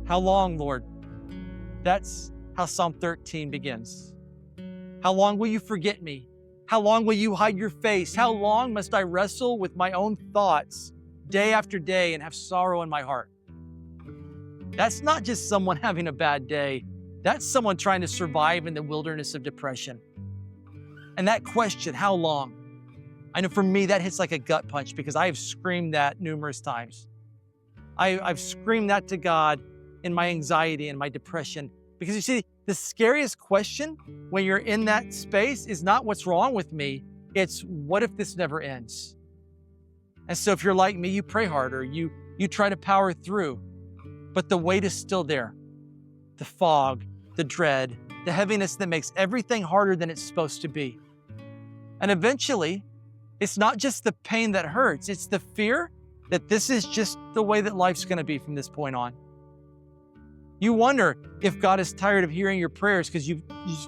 How long, Lord? That's how Psalm 13 begins. How long will you forget me? How long will you hide your face? How long must I wrestle with my own thoughts day after day and have sorrow in my heart? That's not just someone having a bad day. That's someone trying to survive in the wilderness of depression. And that question, how long? I know for me, that hits like a gut punch because I have screamed that numerous times. I've screamed that to God in my anxiety and my depression. Because you see, the scariest question when you're in that space is not what's wrong with me. It's what if this never ends? And so if you're like me, you pray harder, you try to power through, but the weight is still there. The fog, the dread, the heaviness that makes everything harder than it's supposed to be. And eventually, it's not just the pain that hurts, it's the fear that this is just the way that life's going to be from this point on. You wonder if God is tired of hearing your prayers because you've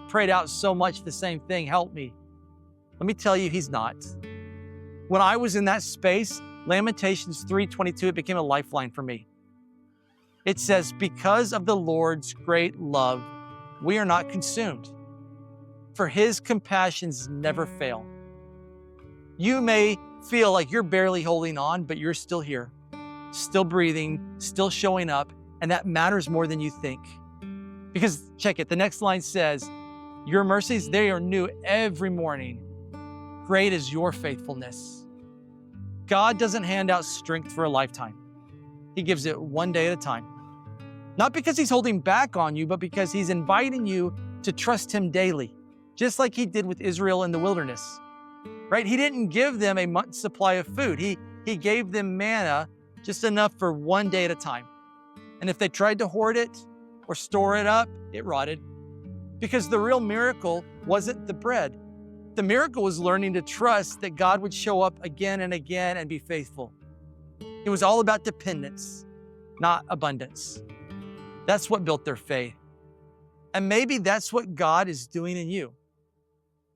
prayed out so much the same thing, help me. Let me tell you, He's not. When I was in that space, Lamentations 3:22, it became a lifeline for me. It says, because of the Lord's great love, we are not consumed, for His compassions never fail. You may feel like you're barely holding on, but you're still here, still breathing, still showing up, and that matters more than you think. Because check it, the next line says, your mercies, they are new every morning. Great is your faithfulness. God doesn't hand out strength for a lifetime. He gives it one day at a time. Not because He's holding back on you, but because He's inviting you to trust Him daily, just like He did with Israel in the wilderness, right? He didn't give them a month's supply of food. He gave them manna, just enough for one day at a time. And if they tried to hoard it or store it up, it rotted. Because the real miracle wasn't the bread. The miracle was learning to trust that God would show up again and again and be faithful. It was all about dependence, not abundance. That's what built their faith. And maybe that's what God is doing in you.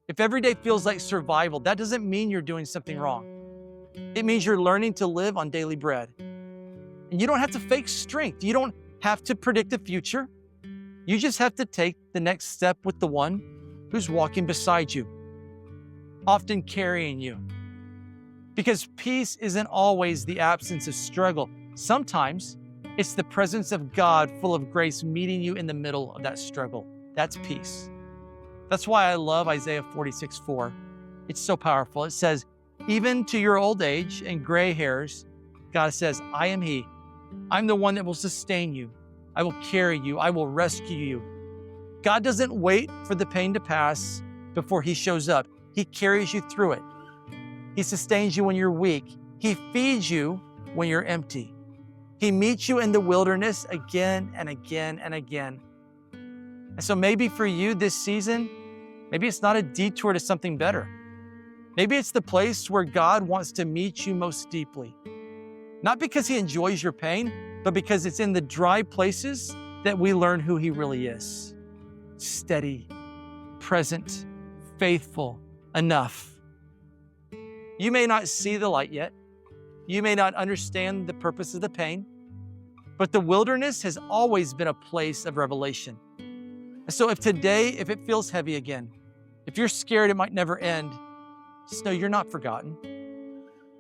If every day feels like survival, that doesn't mean you're doing something wrong. It means you're learning to live on daily bread. And you don't have to fake strength. You don't have to predict the future. You just have to take the next step with the one who's walking beside you, often carrying you. Because peace isn't always the absence of struggle. Sometimes it's the presence of God full of grace meeting you in the middle of that struggle. That's peace. That's why I love Isaiah 46:4. It's so powerful. It says, even to your old age and gray hairs, God says, I am He. I'm the one that will sustain you. I will carry you. I will rescue you. God doesn't wait for the pain to pass before He shows up. He carries you through it. He sustains you when you're weak. He feeds you when you're empty. He meets you in the wilderness again and again and again. And so maybe for you this season, maybe it's not a detour to something better. Maybe it's the place where God wants to meet you most deeply. Not because He enjoys your pain, but because it's in the dry places that we learn who He really is. Steady, present, faithful, enough. You may not see the light yet. You may not understand the purpose of the pain, but the wilderness has always been a place of revelation. So if today, if it feels heavy again, if you're scared it might never end, just know you're not forgotten.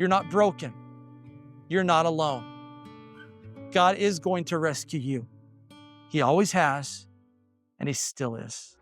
You're not broken. You're not alone. God is going to rescue you. He always has, and He still is.